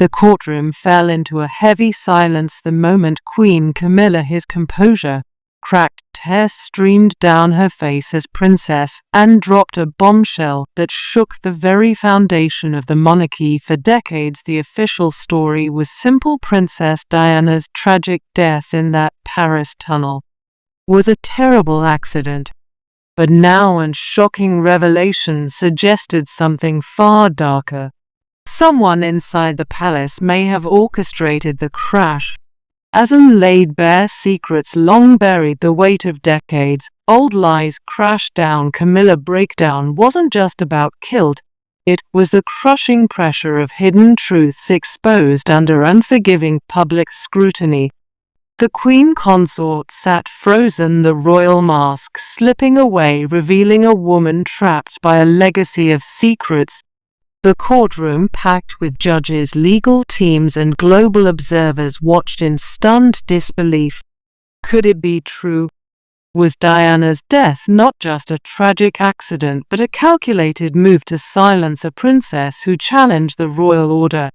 The courtroom fell into a heavy silence the moment Queen Camilla, his composure cracked. Tears streamed down her face as Princess Anne dropped a bombshell that shook the very foundation of the monarchy. For decades, the official story was simple: Princess Diana's tragic death in that Paris tunnel was a terrible accident. But now a shocking revelation suggested something far darker. Someone inside the palace may have orchestrated the crash. As laid bare secrets long buried, the weight of decades old lies crashed down. Camilla breakdown wasn't just about guilt, it was the crushing pressure of hidden truths exposed under unforgiving public scrutiny. The Queen Consort sat frozen, the royal mask slipping away, revealing a woman trapped by a legacy of secrets. The courtroom, packed with judges, legal teams, and global observers, watched in stunned disbelief. Could it be true? Was Diana's death not just a tragic accident, but a calculated move to silence a princess who challenged the royal order?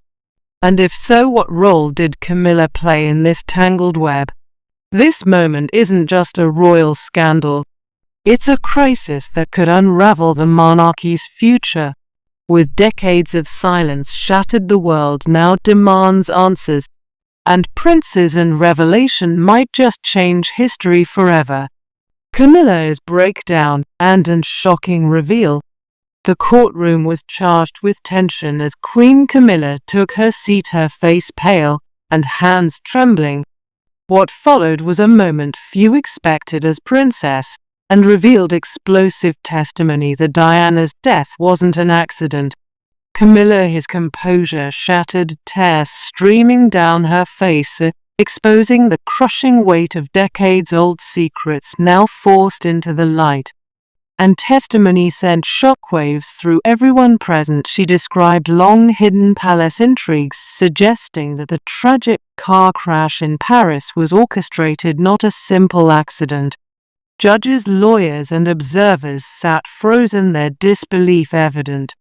And if so, what role did Camilla play in this tangled web? This moment isn't just a royal scandal. It's a crisis that could unravel the monarchy's future. With decades of silence shattered, the world now demands answers, and princes and revelation might just change history forever. Camilla's breakdown and a shocking reveal. The courtroom was charged with tension as Queen Camilla took her seat, her face pale and hands trembling. What followed was a moment few expected as Princess and revealed explosive testimony that Diana's death wasn't an accident. Camilla, his composure shattered, tears streaming down her face, exposing the crushing weight of decades-old secrets now forced into the light. And testimony sent shockwaves through everyone present. She described long-hidden palace intrigues, suggesting that the tragic car crash in Paris was orchestrated, not a simple accident. Judges, lawyers, and observers sat frozen, their disbelief evident.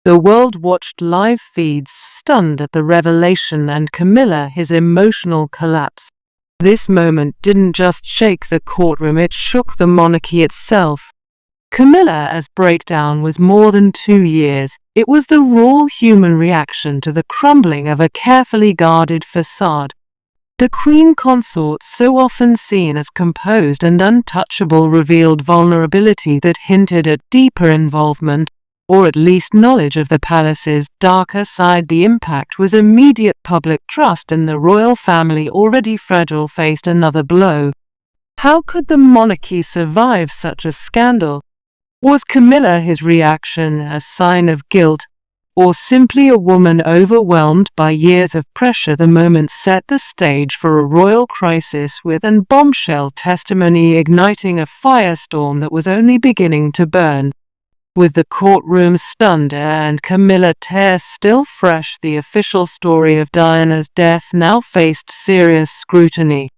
The world watched live feeds, stunned at the revelation, and Camilla, his emotional collapse. This moment didn't just shake the courtroom, it shook the monarchy itself. Camilla's breakdown was more than 2 years. It was the raw human reaction to the crumbling of a carefully guarded facade. The Queen Consort, so often seen as composed and untouchable, revealed vulnerability that hinted at deeper involvement, or at least knowledge of the palace's darker side. The impact was immediate. Public trust in the royal family, already fragile, faced another blow. How could the monarchy survive such a scandal? Was Camilla, his reaction, a sign of guilt, or simply a woman overwhelmed by years of pressure? The moment set the stage for a royal crisis, with a bombshell testimony igniting a firestorm that was only beginning to burn. With the courtroom stunned and Camilla tears still fresh, the official story of Diana's death now faced serious scrutiny.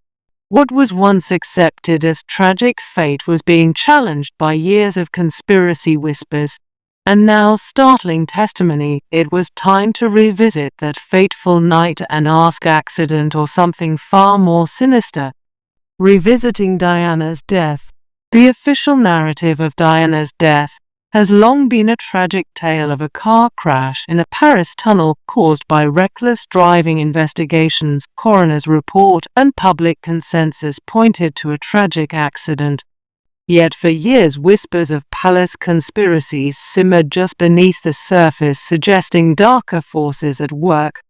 What was once accepted as tragic fate was being challenged by years of conspiracy whispers, and now startling testimony. It was time to revisit that fateful night and ask, accident or something far more sinister? Revisiting Diana's death. The official narrative of Diana's death has long been a tragic tale of a car crash in a Paris tunnel caused by reckless driving. Investigations, coroner's report, and public consensus pointed to a tragic accident. Yet for years, whispers of palace conspiracies simmered just beneath the surface, suggesting darker forces at work.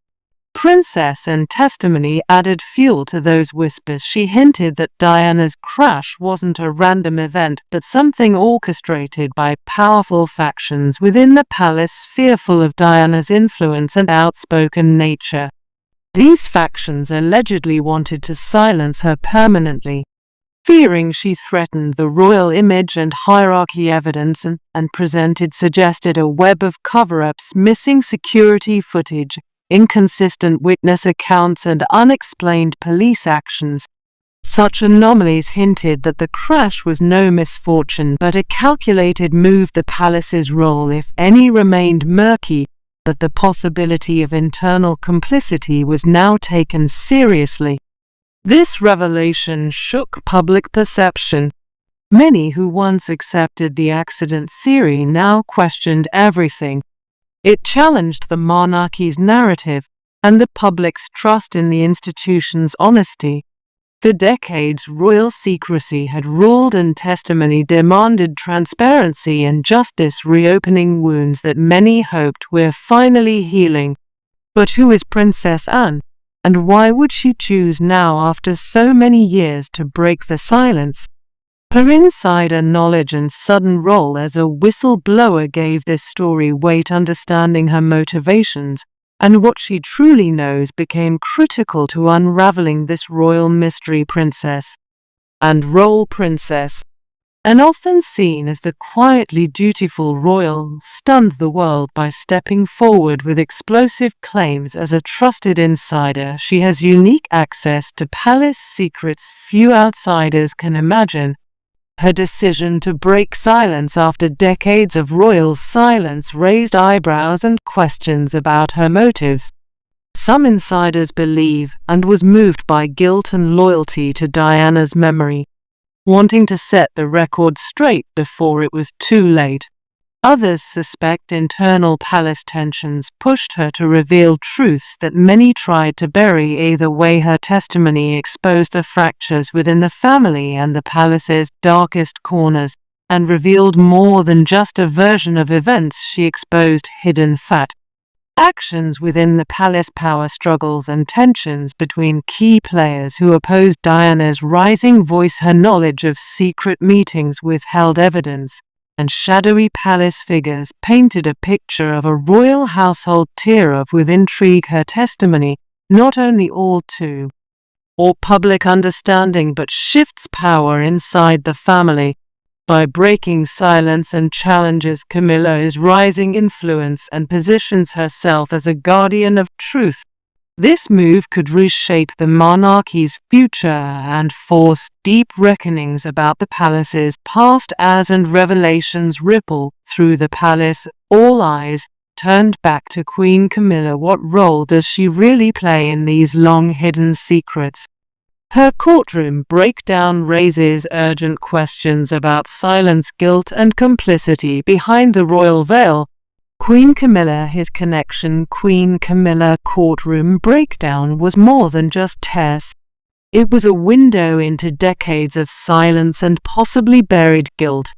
Princess Anne's testimony added fuel to those whispers. She hinted that Diana's crash wasn't a random event, but something orchestrated by powerful factions within the palace, fearful of Diana's influence and outspoken nature. These factions allegedly wanted to silence her permanently, fearing she threatened the royal image and hierarchy. Evidence and presented suggested a web of cover-ups, missing security footage, inconsistent witness accounts, and unexplained police actions. Such anomalies hinted that the crash was no misfortune but a calculated move. The palace's role, if any, remained murky, that the possibility of internal complicity was now taken seriously. This revelation shook public perception. Many who once accepted the accident theory now questioned everything. It challenged the monarchy's narrative and the public's trust in the institution's honesty. For decades, royal secrecy had ruled and testimony demanded transparency and justice, reopening wounds that many hoped were finally healing. But who is Princess Anne, and why would she choose now, after so many years, to break the silence? Her insider knowledge and sudden role as a whistleblower gave this story weight. Understanding her motivations and what she truly knows became critical to unraveling this royal mystery. Princess and role. Princess Anne, often seen as the quietly dutiful royal, stunned the world by stepping forward with explosive claims. As a trusted insider, she has unique access to palace secrets few outsiders can imagine. Her decision to break silence after decades of royal silence raised eyebrows and questions about her motives. Some insiders believe Anne was moved by guilt and loyalty to Diana's memory, wanting to set the record straight before it was too late. Others suspect internal palace tensions pushed her to reveal truths that many tried to bury. Either way, her testimony exposed the fractures within the family and the palace's darkest corners, and revealed more than just a version of events. She exposed hidden actions within the palace, power struggles and tensions between key players who opposed Diana's rising voice. Her knowledge of secret meetings, withheld evidence, and shadowy palace figures painted a picture of a royal household tear with intrigue. Her testimony not only all to or public understanding but shifts power inside the family. By breaking silence and challenges Camilla's rising influence and positions herself as a guardian of truth. This move could reshape the monarchy's future and force deep reckonings about the palace's past. As and revelations ripple through the palace, all eyes turned back to Queen Camilla. What role does she really play in these long-hidden secrets? Her courtroom breakdown raises urgent questions about silence, guilt, and complicity behind the royal veil. Queen Camilla, his connection. Queen Camilla courtroom breakdown was more than just tests. It was a window into decades of silence and possibly buried guilt.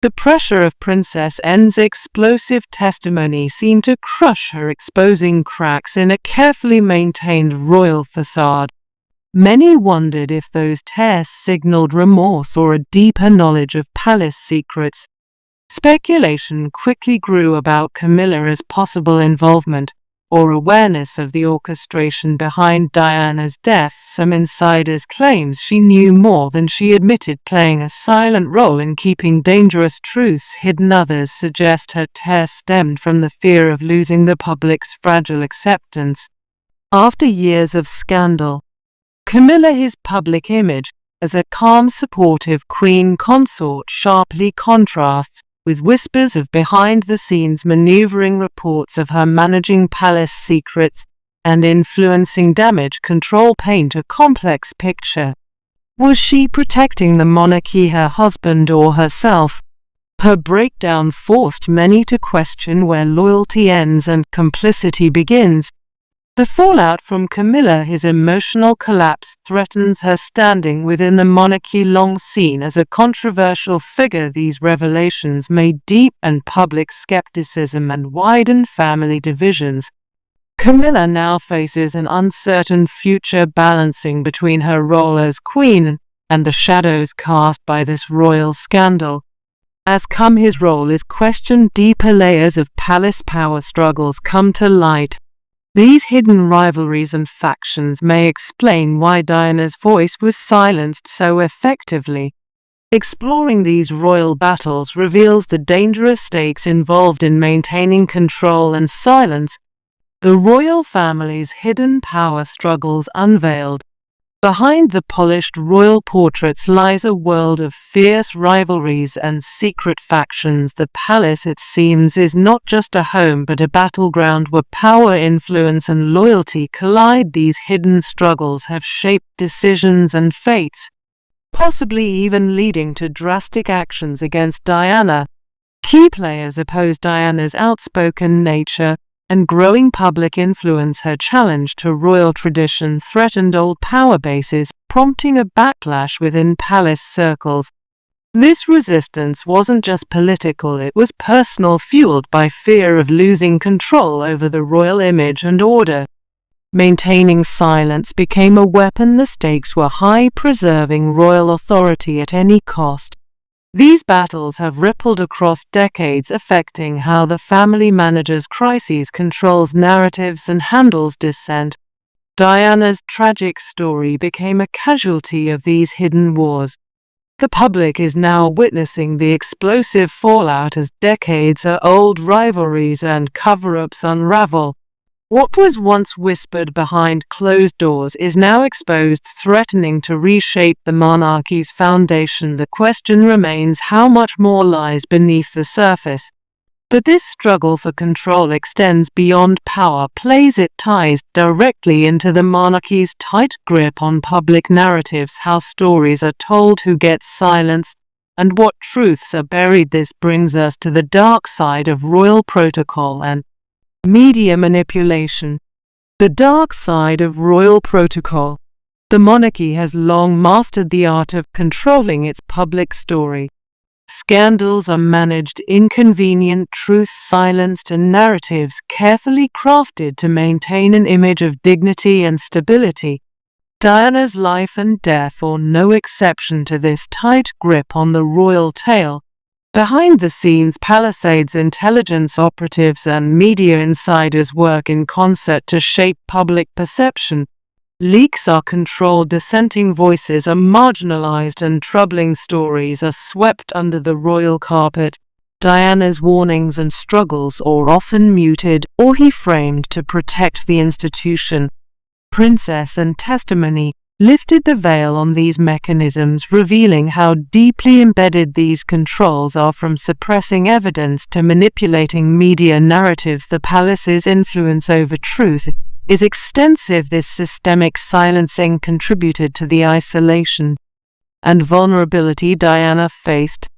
The pressure of Princess Anne's explosive testimony seemed to crush her, exposing cracks in a carefully maintained royal facade. Many wondered if those tests signaled remorse or a deeper knowledge of palace secrets. Speculation quickly grew about Camilla's possible involvement or awareness of the orchestration behind Diana's death. Some insiders claimed she knew more than she admitted, playing a silent role in keeping dangerous truths hidden. Others suggest her tears stemmed from the fear of losing the public's fragile acceptance. After years of scandal, Camilla's public image as a calm, supportive queen consort sharply contrasts with whispers of behind-the-scenes maneuvering, reports of her managing palace secrets and influencing damage control paint a complex picture. Was she protecting the monarchy, her husband, or herself? Her breakdown forced many to question where loyalty ends and complicity begins. The fallout from Camilla's emotional collapse threatens her standing within the monarchy. Long seen as a controversial figure, these revelations made deep and public skepticism and widened family divisions. Camilla now faces an uncertain future, balancing between her role as queen and the shadows cast by this royal scandal. As his role is questioned, deeper layers of palace power struggles come to light. These hidden rivalries and factions may explain why Diana's voice was silenced so effectively. Exploring these royal battles reveals the dangerous stakes involved in maintaining control and silence. The royal family's hidden power struggles unveiled. Behind the polished royal portraits lies a world of fierce rivalries and secret factions. The palace, it seems, is not just a home but a battleground where power, influence, and loyalty collide. These hidden struggles have shaped decisions and fates, possibly even leading to drastic actions against Diana. Key players opposed Diana's outspoken nature and growing public influence. Her challenge to royal tradition threatened old power bases, prompting a backlash within palace circles. This resistance wasn't just political, it was personal, fueled by fear of losing control over the royal image and order. Maintaining silence became a weapon. The stakes were high, preserving royal authority at any cost. These battles have rippled across decades, affecting how the family manages crises, controls narratives, and handles dissent. Diana's tragic story became a casualty of these hidden wars. The public is now witnessing the explosive fallout as decades-old rivalries and cover-ups unravel. What was once whispered behind closed doors is now exposed, threatening to reshape the monarchy's foundation. The question remains, how much more lies beneath the surface? But this struggle for control extends beyond power plays. It ties directly into the monarchy's tight grip on public narratives, how stories are told, who gets silenced, and what truths are buried. This brings us to the dark side of royal protocol and media manipulation. The dark side of royal protocol. The monarchy has long mastered the art of controlling its public story. Scandals are managed, inconvenient truths silenced, and narratives carefully crafted to maintain an image of dignity and stability. Diana's life and death are no exception to this tight grip on the royal tale. Behind the scenes, Palisades intelligence operatives and media insiders work in concert to shape public perception. Leaks are controlled, dissenting voices are marginalized, and troubling stories are swept under the royal carpet. Diana's warnings and struggles are often muted or reframed to protect the institution. Princess and Testimony lifted the veil on these mechanisms, revealing how deeply embedded these controls are, from suppressing evidence to manipulating media narratives. The palace's influence over truth is extensive. This systemic silencing contributed to the isolation and vulnerability Diana faced.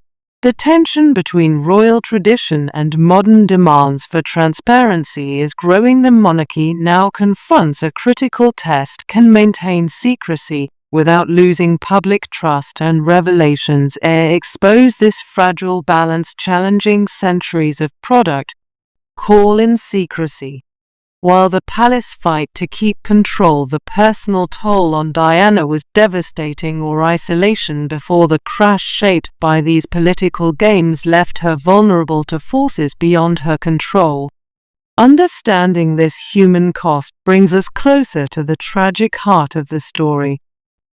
The tension between royal tradition and modern demands for transparency is growing. The monarchy now confronts a critical test: can maintain secrecy without losing public trust, and revelations expose this fragile balance, challenging centuries of product call in secrecy. While the palace fight to keep control, the personal toll on Diana was devastating. Or isolation before the crash shaped by these political games left her vulnerable to forces beyond her control. Understanding this human cost brings us closer to the tragic heart of the story.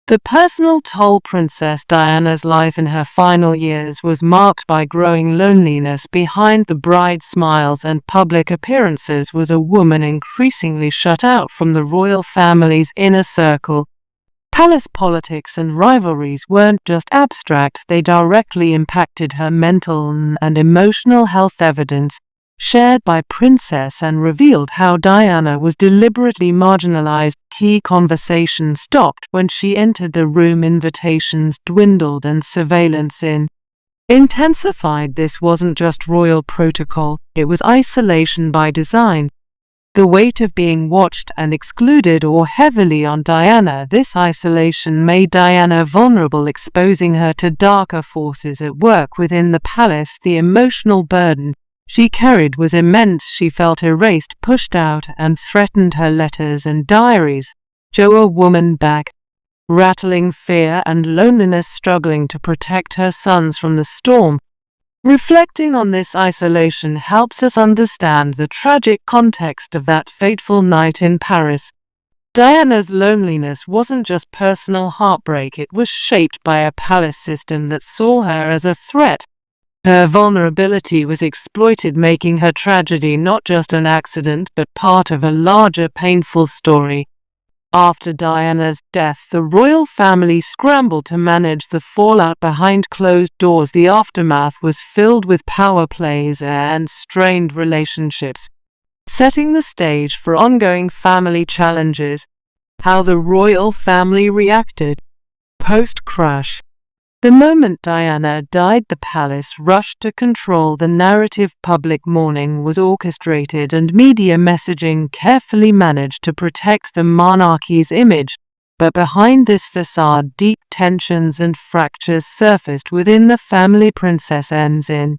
The personal toll. Princess Diana's life in her final years was marked by growing loneliness. Behind the bride's smiles and public appearances was a woman increasingly shut out from the royal family's inner circle. Palace politics and rivalries weren't just abstract, they directly impacted her mental and emotional health. Evidence shared by Princess and revealed how Diana was deliberately marginalized. Key conversations stopped when she entered the room, invitations dwindled, and surveillance intensified. This wasn't just royal protocol, it was isolation by design. The weight of being watched and excluded bore heavily on Diana. This isolation made Diana vulnerable, exposing her to darker forces at work within the palace. The emotional burden she carried was immense. She felt erased, pushed out, and threatened. Her letters and diaries show a woman back, rattling fear and loneliness, struggling to protect her sons from the storm. Reflecting on this isolation helps us understand the tragic context of that fateful night in Paris. Diana's loneliness wasn't just personal heartbreak, it was shaped by a palace system that saw her as a threat. Her vulnerability was exploited, making her tragedy not just an accident but part of a larger painful story. After Diana's death, the royal family scrambled to manage the fallout behind closed doors. The aftermath was filled with power plays and strained relationships, setting the stage for ongoing family challenges. How the royal family reacted. Post-crash. The moment Diana died, the palace rushed to control the narrative. Public mourning was orchestrated and media messaging carefully managed to protect the monarchy's image. But behind this facade, deep tensions and fractures surfaced within the family. Princess Enzin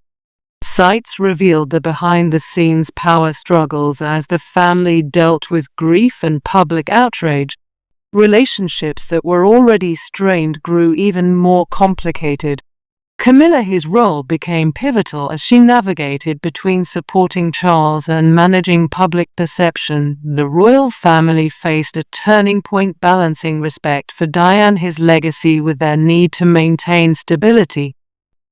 Sites revealed the behind-the-scenes power struggles as the family dealt with grief and public outrage. Relationships that were already strained grew even more complicated. Camilla's role became pivotal as she navigated between supporting Charles and managing public perception. The royal family faced a turning point, balancing respect for Diana's legacy with their need to maintain stability.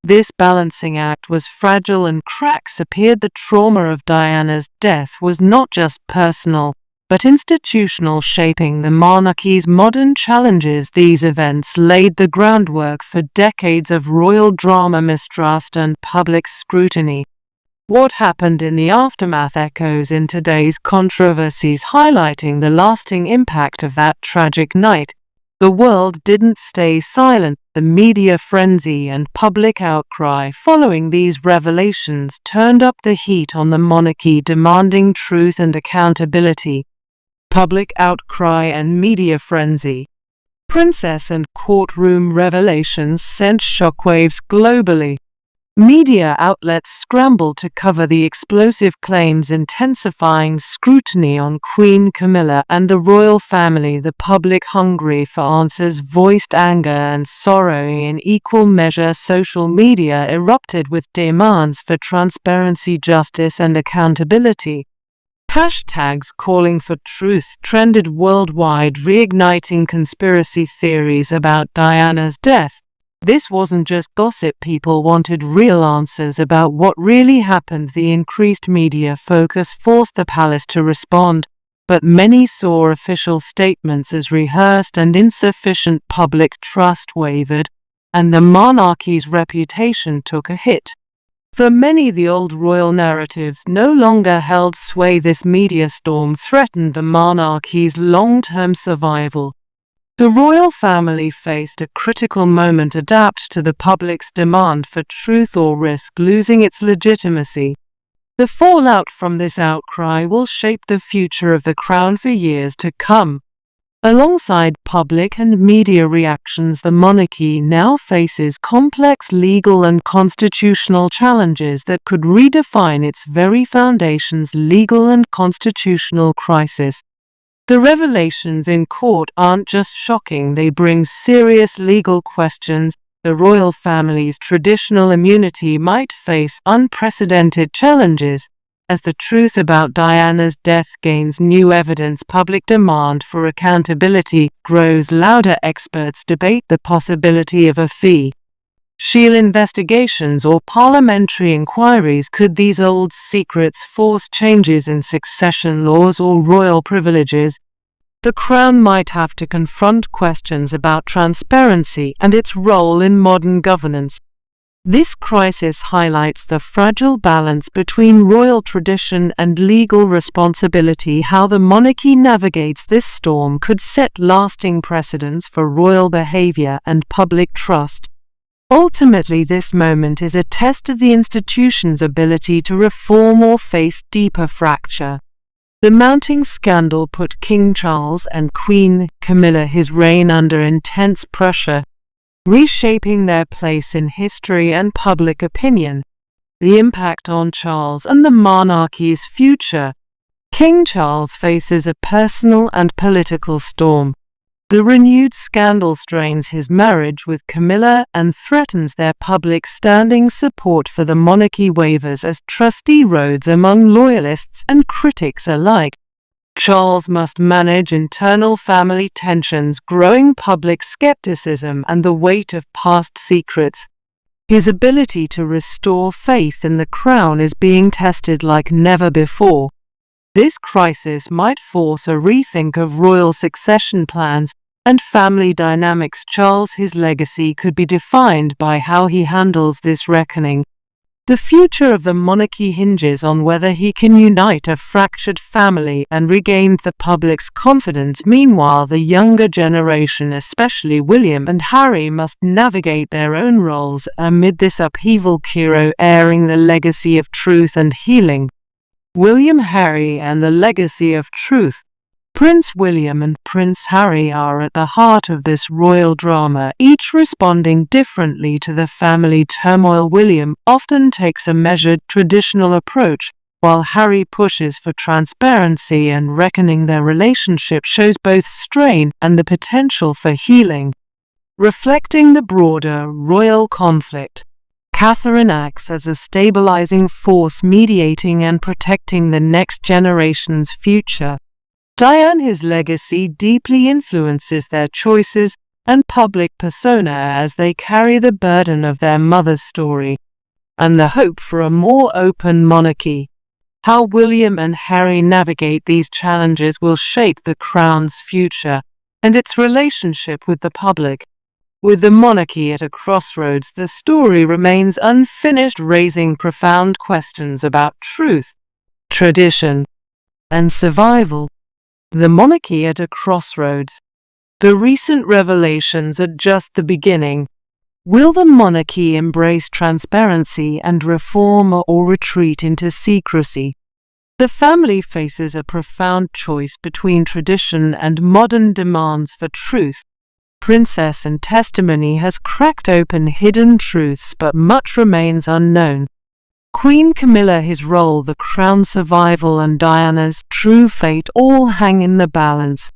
This balancing act was fragile and cracks appeared. The trauma of Diana's death was not just personal, but institutional, shaping the monarchy's modern challenges. These events laid the groundwork for decades of royal drama, mistrust, and public scrutiny. What happened in the aftermath echoes in today's controversies, highlighting the lasting impact of that tragic night. The world didn't stay silent. The media frenzy and public outcry following these revelations turned up the heat on the monarchy, demanding truth and accountability. Public outcry and media frenzy. Princess and courtroom revelations sent shockwaves globally. Media outlets scrambled to cover the explosive claims, intensifying scrutiny on Queen Camilla and the royal family. The public, hungry for answers, voiced anger and sorrow in equal measure. Social media erupted with demands for transparency, justice, and accountability. Hashtags calling for truth trended worldwide, reigniting conspiracy theories about Diana's death. This wasn't just gossip. People wanted real answers about what really happened. The increased media focus forced the palace to respond, but many saw official statements as rehearsed and insufficient. Public trust wavered, and the monarchy's reputation took a hit. For many, the old royal narratives no longer held sway. This media storm threatened the monarchy's long-term survival. The royal family faced a critical moment: adapt to the public's demand for truth or risk losing its legitimacy. The fallout from this outcry will shape the future of the crown for years to come. Alongside public and media reactions, the monarchy now faces complex legal and constitutional challenges that could redefine its very foundations. Legal and constitutional crisis. The revelations in court aren't just shocking, they bring serious legal questions. The royal family's traditional immunity might face unprecedented challenges as the truth about Diana's death gains new evidence. Public demand for accountability grows louder. Experts debate the possibility of a official investigations or parliamentary inquiries. Could these old secrets force changes in succession laws or royal privileges? The crown might have to confront questions about transparency and its role in modern governance. This crisis highlights the fragile balance between royal tradition and legal responsibility. How the monarchy navigates this storm could set lasting precedents for royal behavior and public trust. Ultimately, this moment is a test of the institution's ability to reform or face deeper fracture. The mounting scandal put King Charles and Queen Camilla's reign under intense pressure, reshaping their place in history and public opinion. The impact on Charles and the monarchy's future. King Charles faces a personal and political storm. The renewed scandal strains his marriage with Camilla and threatens their public standing. Support for the monarchy wavers as trustee erodes among loyalists and critics alike. Charles must manage internal family tensions, growing public skepticism, and the weight of past secrets. His ability to restore faith in the crown is being tested like never before. This crisis might force a rethink of royal succession plans and family dynamics. Charles's legacy could be defined by how he handles this reckoning. The future of the monarchy hinges on whether he can unite a fractured family and regain the public's confidence. Meanwhile, the younger generation, especially William and Harry, must navigate their own roles amid this upheaval. Quiro airing the legacy of truth and healing. William, Harry, and the legacy of truth. Prince William and Prince Harry are at the heart of this royal drama, each responding differently to the family turmoil. William often takes a measured, traditional approach, while Harry pushes for transparency and reckoning. Their relationship shows both strain and the potential for healing. Reflecting the broader royal conflict, Catherine acts as a stabilizing force, mediating and protecting the next generation's future. Diana's legacy deeply influences their choices and public persona as they carry the burden of their mother's story and the hope for a more open monarchy. How William and Harry navigate these challenges will shape the crown's future and its relationship with the public. With the monarchy at a crossroads, the story remains unfinished, raising profound questions about truth, tradition, and survival. The monarchy at a crossroads. The recent revelations are just the beginning. Will the monarchy embrace transparency and reform or retreat into secrecy? The family faces a profound choice between tradition and modern demands for truth. Princess and Testimony has cracked open hidden truths, but much remains unknown. Queen Camilla, his role, the crown's survival, and Diana's true fate all hang in the balance.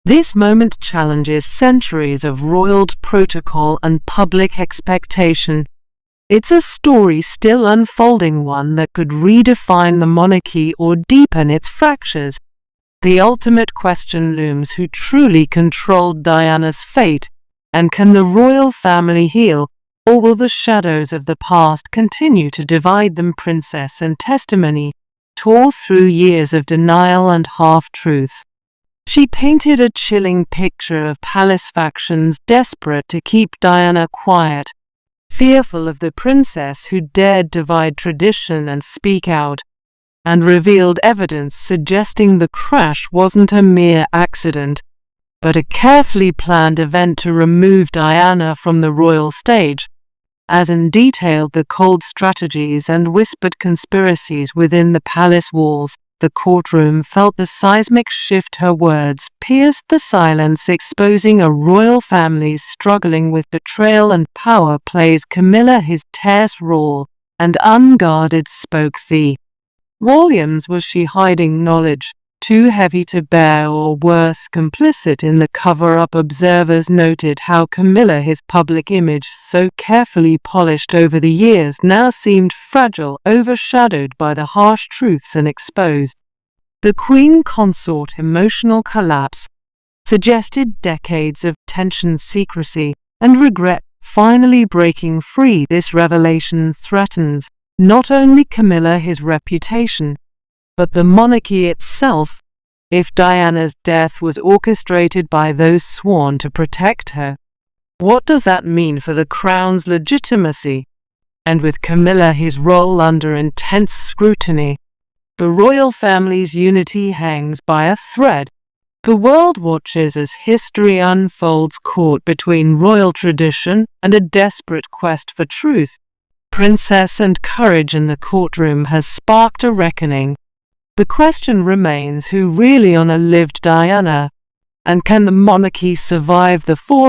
This moment challenges centuries of royal protocol and public expectation. It's a story still unfolding, one that could redefine the monarchy or deepen its fractures. The ultimate question looms: who truly controlled Diana's fate, and can the royal family heal? Or will the shadows of the past continue to divide them? Princess and Testimony tore through years of denial and half-truths. She painted a chilling picture of palace factions desperate to keep Diana quiet, fearful of the princess who dared divide tradition and speak out, and revealed evidence suggesting the crash wasn't a mere accident, but a carefully planned event to remove Diana from the royal stage. As in detailed the cold strategies and whispered conspiracies within the palace walls, the courtroom felt the seismic shift. Her words pierced the silence, exposing a royal family struggling with betrayal and power plays. Camilla, his terse, raw, and unguarded, spoke the volumes. Was she hiding knowledge too heavy to bear, or worse, complicit in the cover-up? Observers noted how Camilla, his public image so carefully polished over the years, now seemed fragile, overshadowed by the harsh truths and exposed. The Queen Consort emotional collapse suggested decades of tension, secrecy, and regret finally breaking free. This revelation threatens not only Camilla, his reputation, but the monarchy itself. If Diana's death was orchestrated by those sworn to protect her, what does that mean for the crown's legitimacy? And with Camilla, his role under intense scrutiny, the royal family's unity hangs by a thread. The world watches as history unfolds, caught between royal tradition and a desperate quest for truth. Princess and courage in the courtroom has sparked a reckoning. The question remains: who really UNALIVED Diana? And can the monarchy survive the fall?